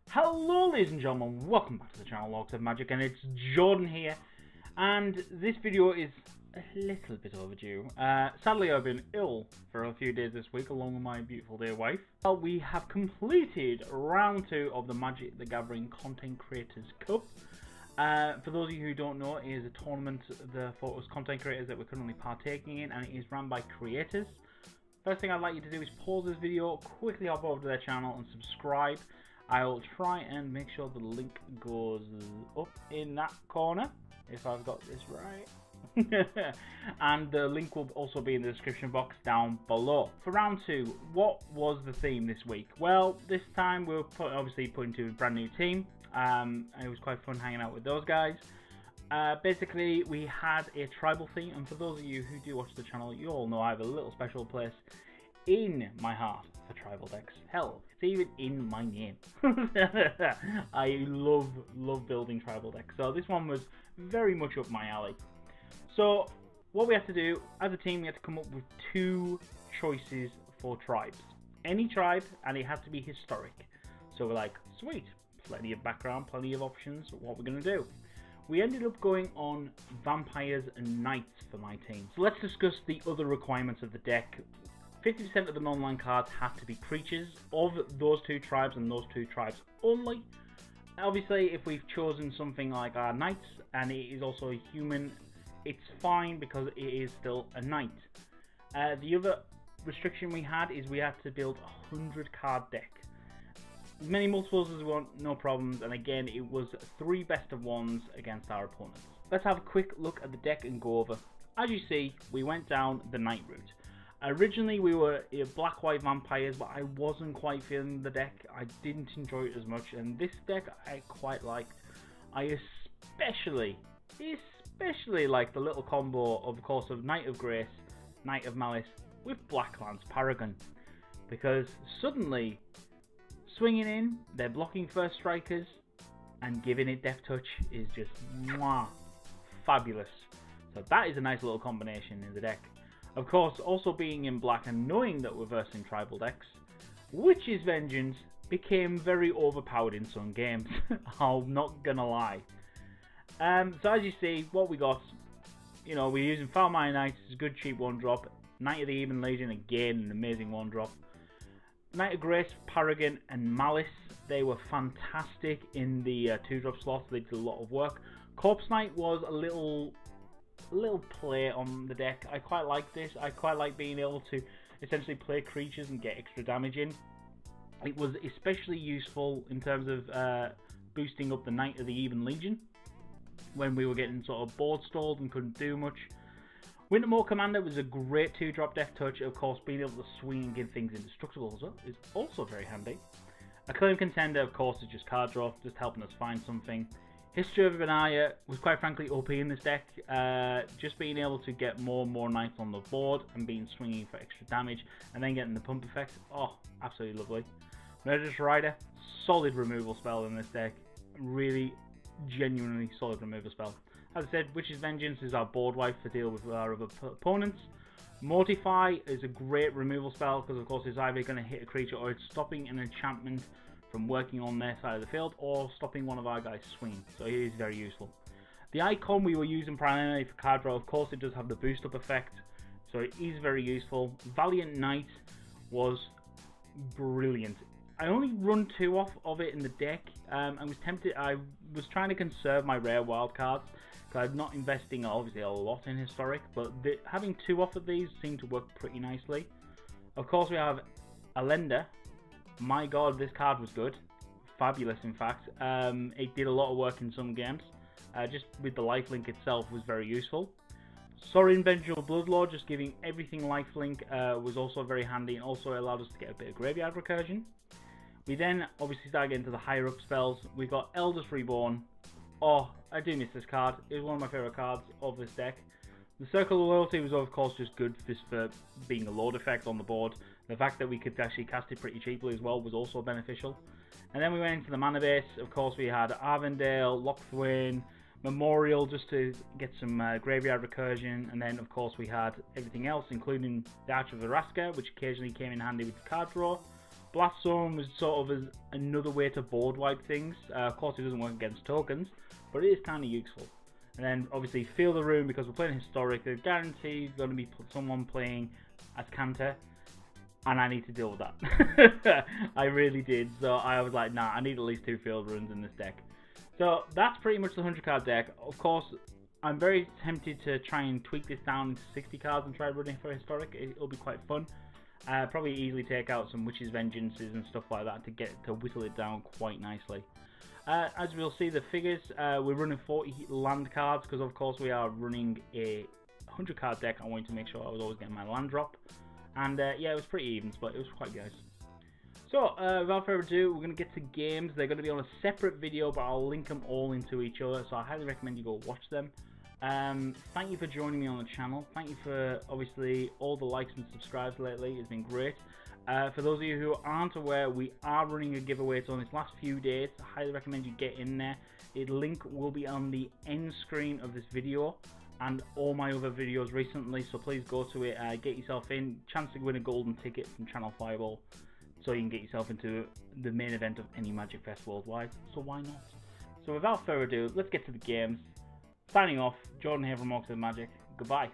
Hello ladies and gentlemen, welcome back to the channel UKMtG, and it's Jordan here, and this video is a little bit overdue. Sadly I've been ill for a few days this week along with my beautiful dear wife. Well, we have completed round 2 of the Magic the Gathering Content Creators Cup. For those of you who don't know, it is a tournament for us content creators that we're currently partaking in, and it is run by CreaYTors. First thing I'd like you to do is pause this video, quickly hop over to their channel and subscribe. I'll try and make sure the link goes up in that corner, if I've got this right. And the link will also be in the description box down below. For round 2, what was the theme this week? Well, this time we were obviously put into a brand new team. And it was quite fun hanging out with those guys. Basically, we had a tribal theme, and for those of you who do watch the channel, you all know I have a little special place in my heart for tribal decks. Hell, it's even in my name. I love building tribal decks, so this one was very much up my alley. So what we have to do as a team, we have to come up with 2 choices for tribes. Any tribe, and it has to be historic. So we're like, sweet, plenty of background, plenty of options. What we're going to do? We ended up going on vampires and knights for my team. So let's discuss the other requirements of the deck. 50% of the non-land cards have to be creatures of those 2 tribes and those 2 tribes only. Obviously, if we've chosen something like our knights and it is also a human, it's fine because it is still a knight. The other restriction we had is we had to build a 100 card deck. As many multiples as we want, no problems, and again it was 3 best of 1s against our opponents. Let's have a quick look at the deck and go over. As you see, we went down the knight route. Originally we were black-white vampires, but I wasn't quite feeling the deck. I didn't enjoy it as much, and this deck I quite liked. I especially like the little combo, of course, of Knight of Grace, Knight of Malice with Blacklance Paragon, because suddenly swinging in, they're blocking first strikers, and giving it Death Touch is just mwah, fabulous. So that is a nice little combination in the deck. Of course, also being in black and knowing that we're versing tribal decks, Witch's Vengeance became very overpowered in some games. I'm not gonna lie. So as you see, what we got, you know, we're using Foulmire Knights, it's a good cheap 1-drop. Knight of the Even Legion, again, an amazing 1-drop. Knight of Grace, Paragon, and Malice, they were fantastic in the 2-drop slots. They did a lot of work. Corpse Knight was a little play on the deck. I quite like this. I quite like being able to essentially play creatures and get extra damage in. It was especially useful in terms of boosting up the Knight of the Even Legion when we were getting sort of board stalled and couldn't do much. Wintermoor Commander was a great 2-drop Death Touch. Of course, being able to swing and give things indestructible as well is also very handy. Acclaimed Contender, of course, is just card draw, just helping us find something. History of Benaya was quite frankly OP in this deck. Just being able to get more and more knights on the board and being swinging for extra damage and then getting the pump effect. Oh, absolutely lovely. Murderous Rider, solid removal spell in this deck. Really, genuinely solid removal spell. As I said, Witch's Vengeance is our board wipe to deal with our other opponents. Mortify is a great removal spell because of course it's either going to hit a creature or it's stopping an enchantment from working on their side of the field or stopping one of our guys swinging. So it is very useful. The icon we were using primarily for card draw, of course it does have the boost up effect, so it is very useful. Valiant Knight was brilliant. I only run 2 off of it in the deck. I was trying to conserve my rare wild cards because I'm not investing obviously a lot in historic, but having 2 off of these seemed to work pretty nicely. Of course we have Alenda. My god, this card was good. Fabulous, in fact. It did a lot of work in some games. Just with the lifelink itself was very useful. Sorin Vengeful Bloodlord, just giving everything lifelink, was also very handy and also allowed us to get a bit of graveyard recursion. We then obviously started getting to the higher up spells. We got Eldest Reborn. Oh, I do miss this card. It was one of my favourite cards of this deck. The Circle of Loyalty was of course just good just for being a load effect on the board. The fact that we could actually cast it pretty cheaply as well was also beneficial. And then we went into the mana base. Of course we had Arvindale, Lochthwain, Memorial just to get some graveyard recursion. And then of course we had everything else including the Arch of Veraska, which occasionally came in handy with the card draw. Blast Zone was sort of as another way to board wipe things. Of course, it doesn't work against tokens, but it is kind of useful. And then obviously Feel the Room, because we're playing Historic, there's guaranteed going to be someone playing as Cantor, and I need to deal with that. I really did, so I was like, nah, I need at least 2 Field Runs in this deck. So that's pretty much the 100 card deck. Of course, I'm very tempted to try and tweak this down to 60 cards and try running for Historic. It'll be quite fun. Probably easily take out some Witch's Vengeances and stuff like that to whittle it down quite nicely. As we'll see the figures, we're running 40 land cards because of course we are running a 100 card deck. I wanted to make sure I was always getting my land drop. And yeah, it was pretty even, but it was quite good. So without further ado, we're going to get to games. They're going to be on a separate video, but I'll link them all into each other, so I highly recommend you go watch them. Thank you for joining me on the channel. Thank you for obviously all the likes and subscribes lately. It's been great. For those of you who aren't aware, we are running a giveaway on these last few days. I highly recommend you get in there. The link will be on the end screen of this video and all my other videos recently, so please go to it, get yourself in. Chance to win a golden ticket from Channel Fireball, so you can get yourself into the main event of any Magic Fest worldwide, so why not? So without further ado, let's get to the games. Signing off, Jordan here from UKMtG. Goodbye.